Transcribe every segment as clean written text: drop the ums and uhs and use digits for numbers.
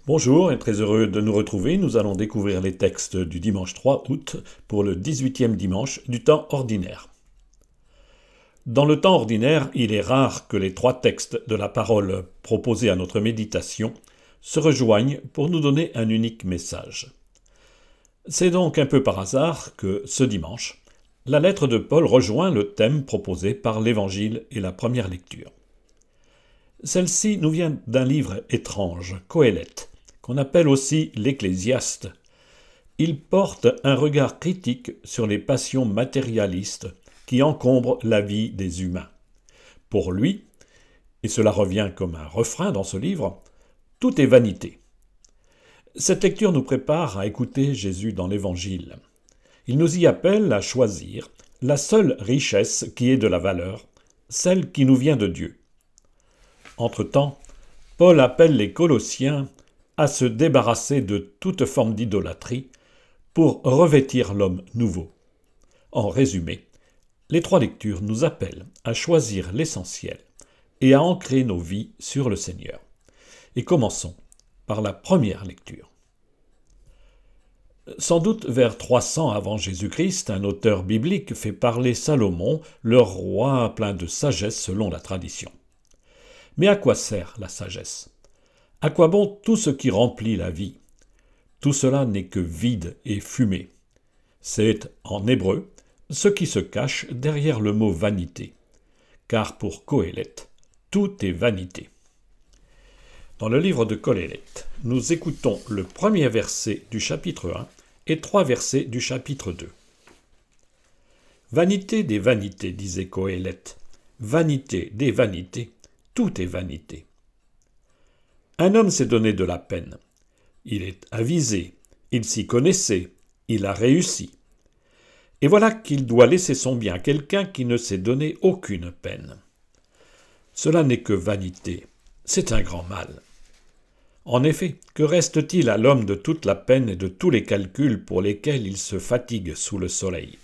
Bonjour et très heureux de nous retrouver. Nous allons découvrir les textes du dimanche 3 août pour le 18e dimanche du temps ordinaire. Dans le temps ordinaire, il est rare que les trois textes de la parole proposés à notre méditation se rejoignent pour nous donner un unique message. C'est donc un peu par hasard que, ce dimanche, la lettre de Paul rejoint le thème proposé par l'Évangile et la première lecture. Celle-ci nous vient d'un livre étrange, Qoéleth, qu'on appelle aussi l'Ecclésiaste. Il porte un regard critique sur les passions matérialistes qui encombrent la vie des humains. Pour lui, et cela revient comme un refrain dans ce livre, tout est vanité. Cette lecture nous prépare à écouter Jésus dans l'Évangile. Il nous y appelle à choisir la seule richesse qui est de la valeur, celle qui nous vient de Dieu. Entre-temps, Paul appelle les Colossiens à se débarrasser de toute forme d'idolâtrie pour revêtir l'homme nouveau. En résumé, les trois lectures nous appellent à choisir l'essentiel et à ancrer nos vies sur le Seigneur. Et commençons par la première lecture. Sans doute vers 300 avant Jésus-Christ, un auteur biblique fait parler Salomon, leur roi plein de sagesse selon la tradition. Mais à quoi sert la sagesse? À quoi bon tout ce qui remplit la vie? Tout cela n'est que vide et fumée. C'est, en hébreu, ce qui se cache derrière le mot vanité. Car pour Qoéleth, tout est vanité. Dans le livre de Qoéleth, nous écoutons le premier verset du chapitre 1 et 3 versets du chapitre 2. Vanité des vanités, disait Qoéleth. Vanité des vanités, tout est vanité. Un homme s'est donné de la peine. Il est avisé, il s'y connaissait, il a réussi. Et voilà qu'il doit laisser son bien à quelqu'un qui ne s'est donné aucune peine. Cela n'est que vanité, c'est un grand mal. En effet, que reste-t-il à l'homme de toute la peine et de tous les calculs pour lesquels il se fatigue sous le soleil?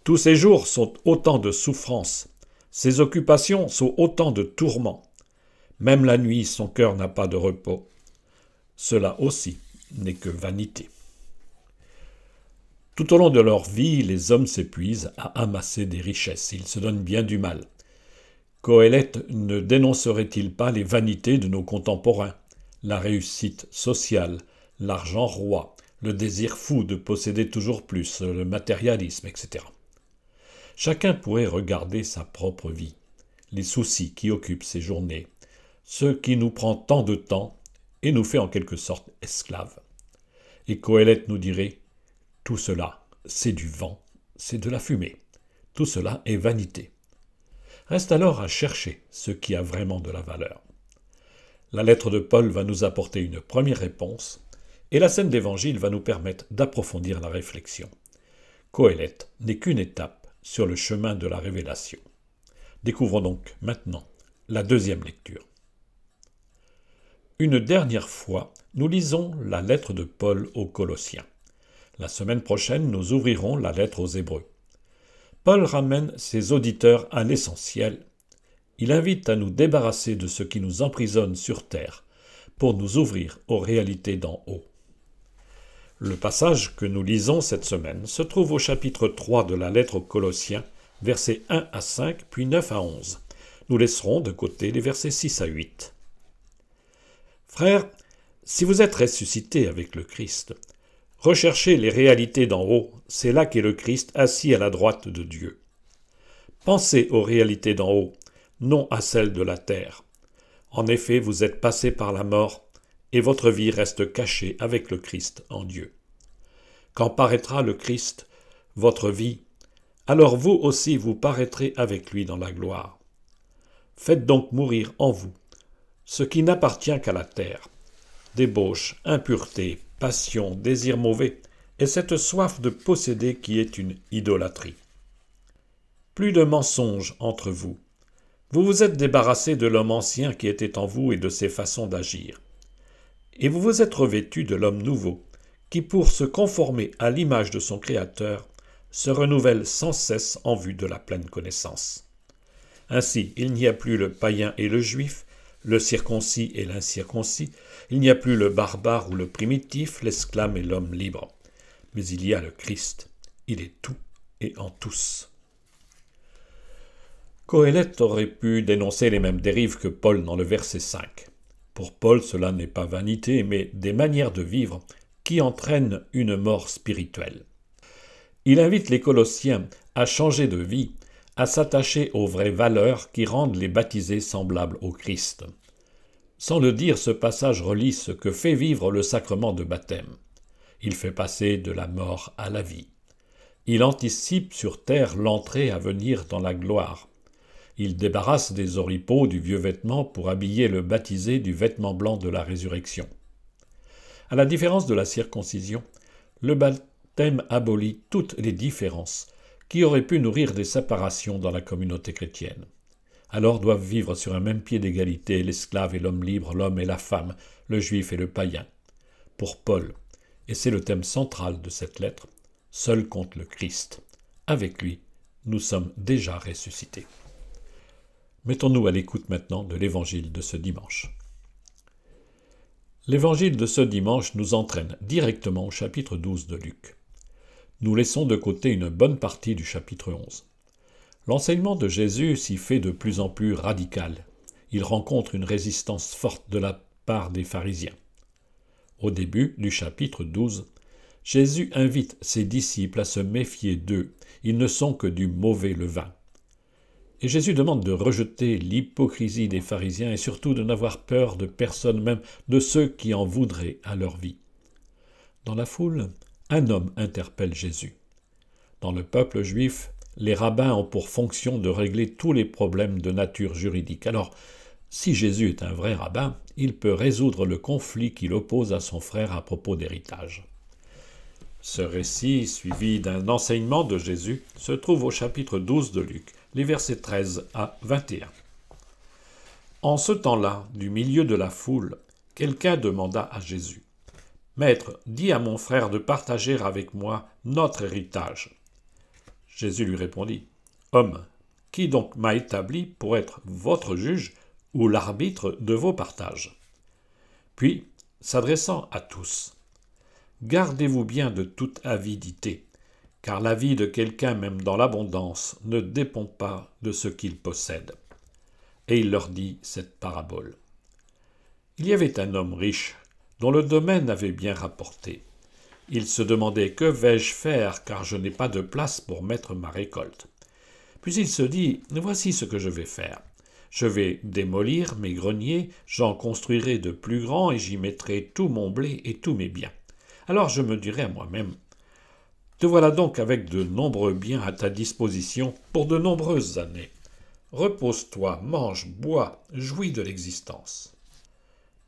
Tous ses jours sont autant de souffrances, ses occupations sont autant de tourments. Même la nuit, son cœur n'a pas de repos. Cela aussi n'est que vanité. Tout au long de leur vie, les hommes s'épuisent à amasser des richesses. Ils se donnent bien du mal. Qoéleth ne dénoncerait-il pas les vanités de nos contemporains? La réussite sociale, l'argent roi, le désir fou de posséder toujours plus, le matérialisme, etc. Chacun pourrait regarder sa propre vie, les soucis qui occupent ses journées, ce qui nous prend tant de temps et nous fait en quelque sorte esclaves. Et Qoéleth nous dirait « Tout cela, c'est du vent, c'est de la fumée. Tout cela est vanité. » Reste alors à chercher ce qui a vraiment de la valeur. La lettre de Paul va nous apporter une première réponse et la scène d'évangile va nous permettre d'approfondir la réflexion. Qoéleth n'est qu'une étape sur le chemin de la révélation. Découvrons donc maintenant la deuxième lecture. Une dernière fois, nous lisons la lettre de Paul aux Colossiens. La semaine prochaine, nous ouvrirons la lettre aux Hébreux. Paul ramène ses auditeurs à l'essentiel. Il invite à nous débarrasser de ce qui nous emprisonne sur terre pour nous ouvrir aux réalités d'en haut. Le passage que nous lisons cette semaine se trouve au chapitre 3 de la lettre aux Colossiens, versets 1 à 5, puis 9 à 11. Nous laisserons de côté les versets 6 à 8. Frères, si vous êtes ressuscités avec le Christ, recherchez les réalités d'en haut, c'est là qu'est le Christ assis à la droite de Dieu. Pensez aux réalités d'en haut, non à celles de la terre. En effet, vous êtes passés par la mort, et votre vie reste cachée avec le Christ en Dieu. Quand paraîtra le Christ, votre vie, alors vous aussi vous paraîtrez avec lui dans la gloire. Faites donc mourir en vous ce qui n'appartient qu'à la terre, débauche, impureté, passion, désir mauvais, et cette soif de posséder qui est une idolâtrie. Plus de mensonges entre vous. Vous vous êtes débarrassé de l'homme ancien qui était en vous et de ses façons d'agir. Et vous vous êtes revêtu de l'homme nouveau, qui pour se conformer à l'image de son Créateur, se renouvelle sans cesse en vue de la pleine connaissance. Ainsi, il n'y a plus le païen et le juif, le circoncis et l'incirconcis, il n'y a plus le barbare ou le primitif, l'esclave et l'homme libre. Mais il y a le Christ, il est tout et en tous. Qoélète aurait pu dénoncer les mêmes dérives que Paul dans le verset 5. Pour Paul, cela n'est pas vanité, mais des manières de vivre qui entraînent une mort spirituelle. Il invite les Colossiens à changer de vie, à s'attacher aux vraies valeurs qui rendent les baptisés semblables au Christ. Sans le dire, ce passage relie ce que fait vivre le sacrement de baptême. Il fait passer de la mort à la vie. Il anticipe sur terre l'entrée à venir dans la gloire. Il débarrasse des oripeaux du vieux vêtement pour habiller le baptisé du vêtement blanc de la résurrection. À la différence de la circoncision, le baptême abolit toutes les différences qui auraient pu nourrir des séparations dans la communauté chrétienne. Alors doivent vivre sur un même pied d'égalité l'esclave et l'homme libre, l'homme et la femme, le juif et le païen. Pour Paul, et c'est le thème central de cette lettre, seul compte le Christ. Avec lui, nous sommes déjà ressuscités. Mettons-nous à l'écoute maintenant de l'évangile de ce dimanche. L'évangile de ce dimanche nous entraîne directement au chapitre 12 de Luc. Nous laissons de côté une bonne partie du chapitre 11. L'enseignement de Jésus s'y fait de plus en plus radical. Il rencontre une résistance forte de la part des pharisiens. Au début du chapitre 12, Jésus invite ses disciples à se méfier d'eux. Ils ne sont que du mauvais levain. Et Jésus demande de rejeter l'hypocrisie des pharisiens et surtout de n'avoir peur de personne, même de ceux qui en voudraient à leur vie. Dans la foule, un homme interpelle Jésus. Dans le peuple juif, les rabbins ont pour fonction de régler tous les problèmes de nature juridique. Alors, si Jésus est un vrai rabbin, il peut résoudre le conflit qu'il oppose à son frère à propos d'héritage. Ce récit, suivi d'un enseignement de Jésus, se trouve au chapitre 12 de Luc, les versets 13 à 21. En ce temps-là, du milieu de la foule, quelqu'un demanda à Jésus : « Maître, dis à mon frère de partager avec moi notre héritage. » Jésus lui répondit : « Homme, qui donc m'a établi pour être votre juge ou l'arbitre de vos partages ?» Puis, s'adressant à tous : « Gardez-vous bien de toute avidité, car la vie de quelqu'un, même dans l'abondance, ne dépend pas de ce qu'il possède. » Et il leur dit cette parabole. Il y avait un homme riche, dont le domaine avait bien rapporté. Il se demandait : « Que vais-je faire, car je n'ai pas de place pour mettre ma récolte ?» Puis il se dit : « Voici ce que je vais faire. Je vais démolir mes greniers, j'en construirai de plus grands et j'y mettrai tout mon blé et tous mes biens. Alors je me dirai à moi-même : te voilà donc avec de nombreux biens à ta disposition pour de nombreuses années. Repose-toi, mange, bois, jouis de l'existence. »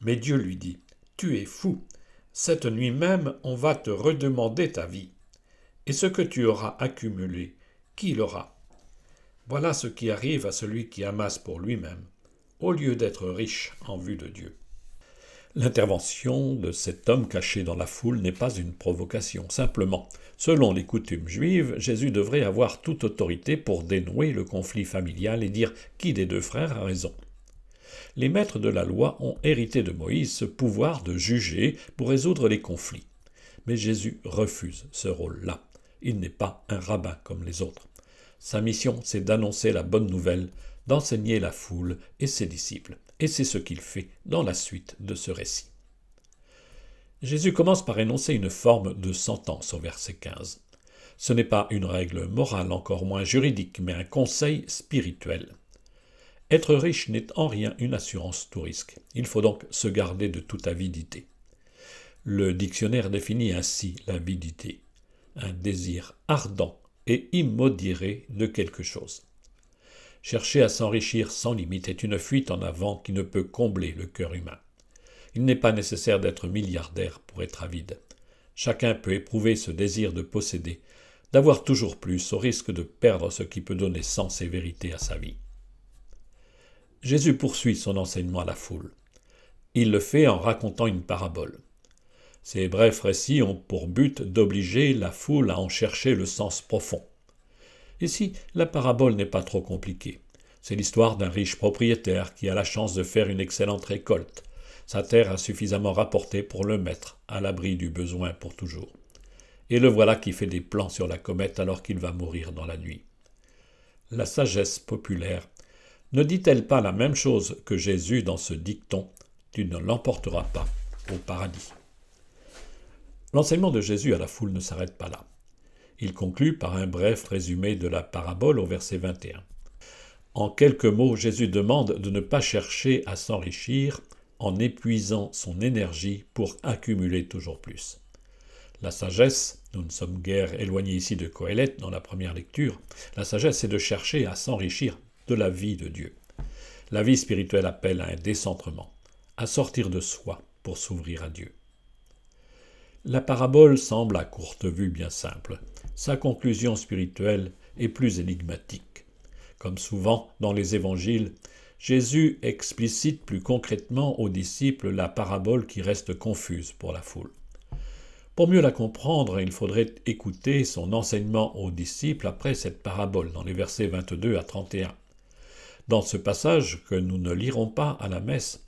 Mais Dieu lui dit : « Tu es fou. Cette nuit même, on va te redemander ta vie. Et ce que tu auras accumulé, qui l'aura ? Voilà ce qui arrive à celui qui amasse pour lui-même, au lieu d'être riche en vue de Dieu. » L'intervention de cet homme caché dans la foule n'est pas une provocation. Simplement, selon les coutumes juives, Jésus devrait avoir toute autorité pour dénouer le conflit familial et dire qui des deux frères a raison. Les maîtres de la loi ont hérité de Moïse ce pouvoir de juger pour résoudre les conflits. Mais Jésus refuse ce rôle-là. Il n'est pas un rabbin comme les autres. Sa mission, c'est d'annoncer la bonne nouvelle, d'enseigner la foule et ses disciples. Et c'est ce qu'il fait dans la suite de ce récit. Jésus commence par énoncer une forme de sentence au verset 15. Ce n'est pas une règle morale, encore moins juridique, mais un conseil spirituel. Être riche n'est en rien une assurance tout risque. Il faut donc se garder de toute avidité. Le dictionnaire définit ainsi l'avidité : un désir ardent et immodéré de quelque chose. Chercher à s'enrichir sans limite est une fuite en avant qui ne peut combler le cœur humain. Il n'est pas nécessaire d'être milliardaire pour être avide. Chacun peut éprouver ce désir de posséder, d'avoir toujours plus, au risque de perdre ce qui peut donner sens et vérité à sa vie. Jésus poursuit son enseignement à la foule. Il le fait en racontant une parabole. Ces brefs récits ont pour but d'obliger la foule à en chercher le sens profond. Ici, la parabole n'est pas trop compliquée. C'est l'histoire d'un riche propriétaire qui a la chance de faire une excellente récolte. Sa terre a suffisamment rapporté pour le mettre à l'abri du besoin pour toujours. Et le voilà qui fait des plans sur la comète alors qu'il va mourir dans la nuit. La sagesse populaire ne dit-elle pas la même chose que Jésus dans ce dicton « Tu ne l'emporteras pas au paradis ». L'enseignement de Jésus à la foule ne s'arrête pas là. Il conclut par un bref résumé de la parabole au verset 21. En quelques mots, Jésus demande de ne pas chercher à s'enrichir en épuisant son énergie pour accumuler toujours plus. La sagesse, nous ne sommes guère éloignés ici de Coëlette dans la première lecture, la sagesse c'est de chercher à s'enrichir de la vie de Dieu. La vie spirituelle appelle à un décentrement, à sortir de soi pour s'ouvrir à Dieu. La parabole semble à courte vue bien simple. Sa conclusion spirituelle est plus énigmatique. Comme souvent dans les évangiles, Jésus explicite plus concrètement aux disciples la parabole qui reste confuse pour la foule. Pour mieux la comprendre, il faudrait écouter son enseignement aux disciples après cette parabole, dans les versets 22 à 31. Dans ce passage, que nous ne lirons pas à la messe,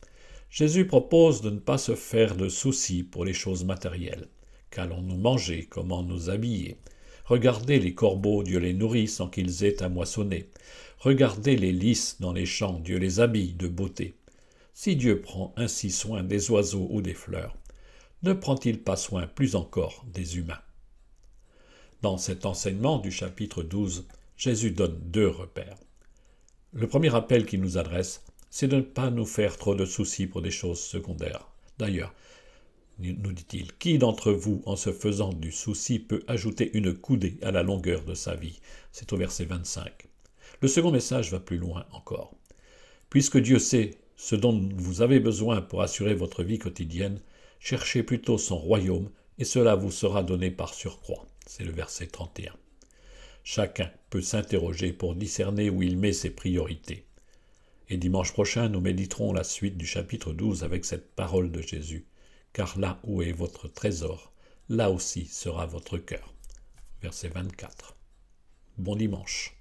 Jésus propose de ne pas se faire de soucis pour les choses matérielles. Qu'allons-nous manger? Comment nous habiller? Regardez les corbeaux, Dieu les nourrit sans qu'ils aient à moissonner. Regardez les lys dans les champs, Dieu les habille de beauté. Si Dieu prend ainsi soin des oiseaux ou des fleurs, ne prend-il pas soin plus encore des humains? Dans cet enseignement du chapitre 12, Jésus donne 2 repères. Le premier appel qu'il nous adresse, c'est de ne pas nous faire trop de soucis pour des choses secondaires. D'ailleurs, nous dit-il, qui d'entre vous, en se faisant du souci, peut ajouter une coudée à la longueur de sa vie? C'est au verset 25. Le second message va plus loin encore. Puisque Dieu sait ce dont vous avez besoin pour assurer votre vie quotidienne, cherchez plutôt son royaume, et cela vous sera donné par surcroît. C'est le verset 31. Chacun peut s'interroger pour discerner où il met ses priorités. Et dimanche prochain, nous méditerons la suite du chapitre 12 avec cette parole de Jésus. Car là où est votre trésor, là aussi sera votre cœur. Verset 24. Bon dimanche.